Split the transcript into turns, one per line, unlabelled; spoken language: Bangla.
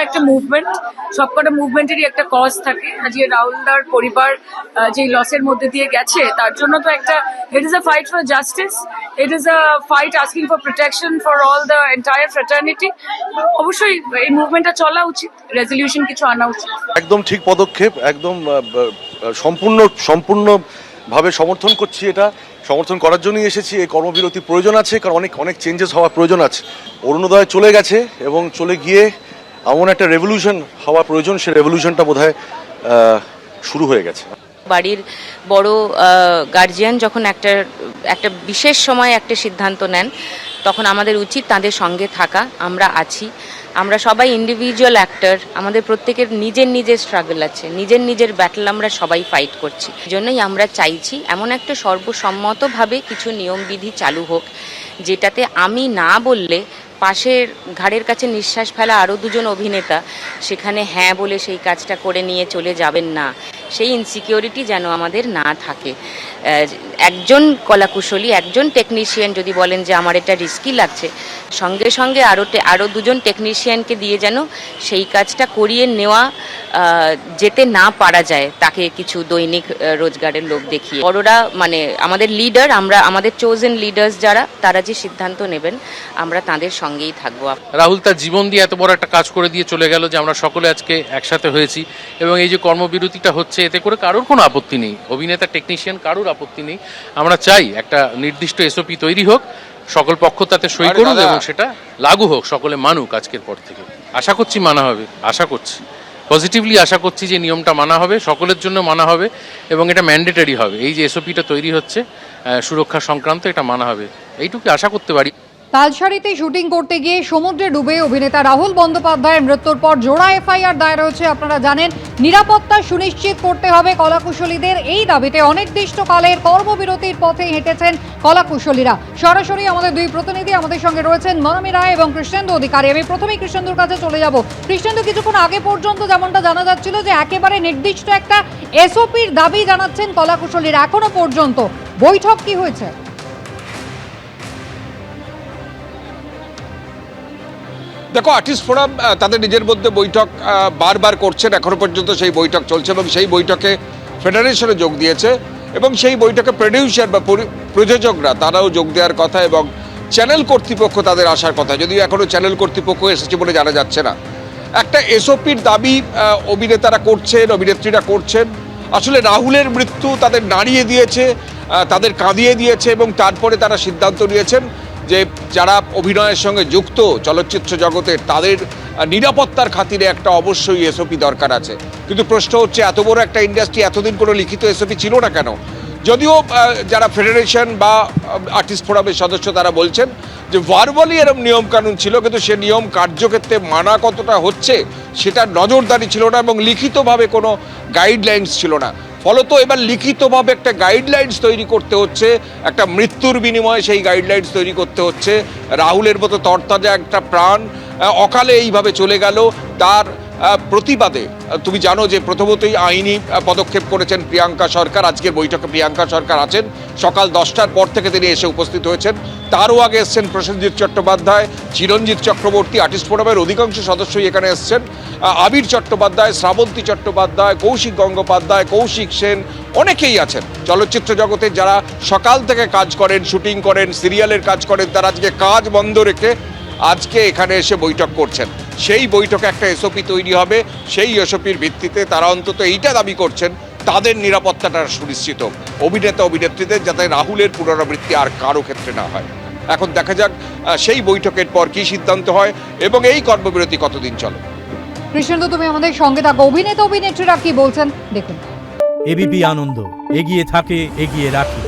একটা মুভমেন্ট, সবকটা মুভমেন্টেরই একটা কজ থাকে। আজকে রাহুলদার পরিবার যে লসের মধ্যে দিয়ে গেছে, তার জন্য তো একটা it is a fight for justice, it is a fight asking for protection for all the entire fraternity. অবশ্যই এই মুভমেন্টটা চলা উচিত, রেজলিউশন কিছু আনা উচিত।
একদম ঠিক পদক্ষেপ, একদম সম্পূর্ণভাবে সমর্থন করছি। এটা সমর্থন করার জন্যই এসেছি। এই কর্মবিরতি প্রয়োজন আছে, কারণ অনেক চেঞ্জেস হওয়ার প্রয়োজন আছে। অরুণোদয় চলে গেছে এবং চলে গিয়ে এমন একটা রেভলিউশন হওয়া প্রয়োজন, সেই রেভলিউশনটা বোধহয় শুরু হয়ে গেছে।
বাড়ির বড় গার্জিয়ান যখন একটা বিশেষ সময় একটা সিদ্ধান্ত নেন, তখন আমাদের উচিত তাদের সঙ্গে থাকা। আমরা আছি, আমরা সবাই ইন্ডিভিজুয়াল অ্যাক্টর, আমাদের প্রত্যেকের নিজের স্ট্রাগল আছে, নিজের ব্যাটল আমরা সবাই ফাইট করছি। জন্যই আমরা চাইছি এমন একটা সর্বসম্মতভাবে কিছু নিয়মবিধি চালু হোক, যেটাতে আমি না বললে পাশের ঘাড়ের কাছে নিঃশ্বাস ফেলা আরও দুজন অভিনেতা সেখানে হ্যাঁ বলে সেই কাজটা করে নিয়ে চলে যাবেন না, সেই ইনসিকিউরিটি যেন আমাদের না থাকে। একজন কলাকুশলী, একজন টেকনিশিয়ান যদি বলেন যে আমার এটা রিস্কি লাগছে, সঙ্গে সঙ্গে আরও দুজন টেকনিশিয়ানকে দিয়ে যেন সেই কাজটা করিয়ে নেওয়া যেতে না পারা যায়, তাকে কিছু দৈনিক রোজগারের লোক দেখিয়ে। বড়রা মানে আমাদের লিডার, আমাদের চোজেন লিডার্স যারা, তারা যে সিদ্ধান্ত নেবেন আমরা তাদের সঙ্গেই থাকবো।
রাহুল তার জীবন দিয়ে এত বড় একটা কাজ করে দিয়ে চলে গেল যে আমরা সকলে আজকে একসাথে হয়েছি, এবং এই যে কর্মবিরতিটা হচ্ছে এতে করে কারোর কোনো আপত্তি নেই, অভিনেতা টেকনিশিয়ান কারোর আপত্তি নেই। আমরা চাই একটা নির্দিষ্ট এসওপি তৈরি হোক, সকল পক্ষ তাতে সই করুক এবং সেটা লাগু হোক, সকলে মানুক আজকের পর থেকে। আশা করছি মানা হবে, আশা করছি পজিটিভলি আশা করছি যে নিয়মটা মানা হবে, সকলের জন্য মানা হবে এবং এটা ম্যান্ডেটরি হবে। এই যে এসওপিটা তৈরি হচ্ছে সুরক্ষা সংক্রান্ত, এটা মানা হবে, এইটুকু আশা করতে পারি।
তালসারিতে শুটিং করতে গিয়ে সমুদ্রে ডুবে অভিনেতা রাহুল বন্দ্যোপাধ্যায়ের মৃত্যুর পর জোড়া এফআইআর দায়ের হয়েছে। আপনারা জানেন, নিরাপত্তা সুনিশ্চিত করতে হবে কলাকুশলীদের, এই দাবিতে অনির্দিষ্টকালের কর্মবিরতির পথে হেঁটেছেন কলাকুশলীরা। সরাসরি আমাদের দুই প্রতিনিধি আমাদের সঙ্গে রয়েছেন, মনমি রায় এবং কৃষ্ণেন্দু অধিকারী। আমি প্রথমেই কৃষ্ণেন্দুর কাছে চলে যাব। কৃষ্ণেন্দু, কিছুক্ষণ আগে পর্যন্ত যেমনটা জানা যাচ্ছিল যে একেবারে নির্দিষ্ট একটা এসওপির দাবি জানাচ্ছেন কলাকুশলীরা, এখনো পর্যন্ত বৈঠক কি হয়েছে?
দেখো, আর্টিস্ট ফোরাম তাদের নিজের মধ্যে বৈঠক বারবার করছেন, এখনো পর্যন্ত সেই বৈঠক চলছে এবং সেই বৈঠকে ফেডারেশনে যোগ দিয়েছে এবং সেই বৈঠকে প্রডিউসার বা প্রযোজকরা তারাও যোগ দেওয়ার কথা এবং চ্যানেল কর্তৃপক্ষ তাদের আসার কথা, যদিও এখনও চ্যানেল কর্তৃপক্ষ এসেছে বলে জানা যাচ্ছে না। একটা এসওপির দাবি অভিনেতারা করছেন, অভিনেত্রীরা করছেন। আসলে রাহুলের মৃত্যু তাদের নাড়িয়ে দিয়েছে, তাদের কাঁদিয়ে দিয়েছে এবং তারপরে তারা সিদ্ধান্ত নিয়েছেন যে যারা অভিনয়ের সঙ্গে যুক্ত চলচ্চিত্র জগতে, তাদের নিরাপত্তার খাতিরে একটা অবশ্যই এসওপি দরকার আছে। কিন্তু প্রশ্ন হচ্ছে, এত বড় একটা ইন্ডাস্ট্রি, এতদিন কোনো লিখিত এসওপি ছিল না কেন? যদিও যারা ফেডারেশন বা আর্টিস্ট ফোরামের সদস্য তারা বলছেন যে ভার্বালি এরম নিয়মকানুন ছিল, কিন্তু সে নিয়ম কার্যক্ষেত্রে মানা কতটা হচ্ছে সেটার নজরদারি ছিল না এবং লিখিতভাবে কোনো গাইডলাইন্স ছিল না। ফলত এবার লিখিতভাবে একটা গাইডলাইন্স তৈরি করতে হচ্ছে, একটা মৃত্যুর বিনিময়ে সেই গাইডলাইন্স তৈরি করতে হচ্ছে। রাহুলের মতো তরতাজা একটা প্রাণ অকালে এইভাবে চলে গেল, তার প্রতিবাদে তুমি জানো যে প্রথমতই আইনি পদক্ষেপ করেছেন প্রিয়াঙ্কা সরকার। আজকের বৈঠকে প্রিয়াঙ্কা সরকার আছেন, সকাল 10টার পর থেকে তিনি এসে উপস্থিত হয়েছেন। তারও আগে এসছেন প্রসেনজিৎ চট্টোপাধ্যায়, চিরঞ্জিত চক্রবর্তী, আর্টিস্ট ফোরামের অধিকাংশ সদস্যই এখানে এসছেন, আবির চট্টোপাধ্যায়, শ্রাবন্তী চট্টোপাধ্যায়, কৌশিক গঙ্গোপাধ্যায়, কৌশিক সেন, অনেকেই আছেন চলচ্চিত্র জগতে যারা সকাল থেকে কাজ করেন, শুটিং করেন, সিরিয়ালের কাজ করেন। তারা আজকে কাজ বন্ধ রেখে আজকে এখানে এসে বৈঠক করছেন। সেই বৈঠকে একটা এসওপি তৈরি হবে, সেই এসওপির ভিত্তিতে তারা অন্তত এইটা দাবি করছেন তাদের নিরাপত্তাটা সুনিশ্চিত, অভিনেতা অভিনেত্রীদের, যাতে রাহুলের পুনরাবৃত্তি আর কারো ক্ষেত্রে না হয়। এখন দেখা যাক সেই বৈঠকের পর কি সিদ্ধান্ত হয় এবং এই কর্মবিরতি কতদিন চলে।
কৃষ্ণেন্দু, তুমি আমাদের সঙ্গে থাকো। অভিনেতা অভিনেত্রীরা কি বলছেন দেখুন।
এবিপি আনন্দ, এগিয়ে থাকে, এগিয়ে রাখে।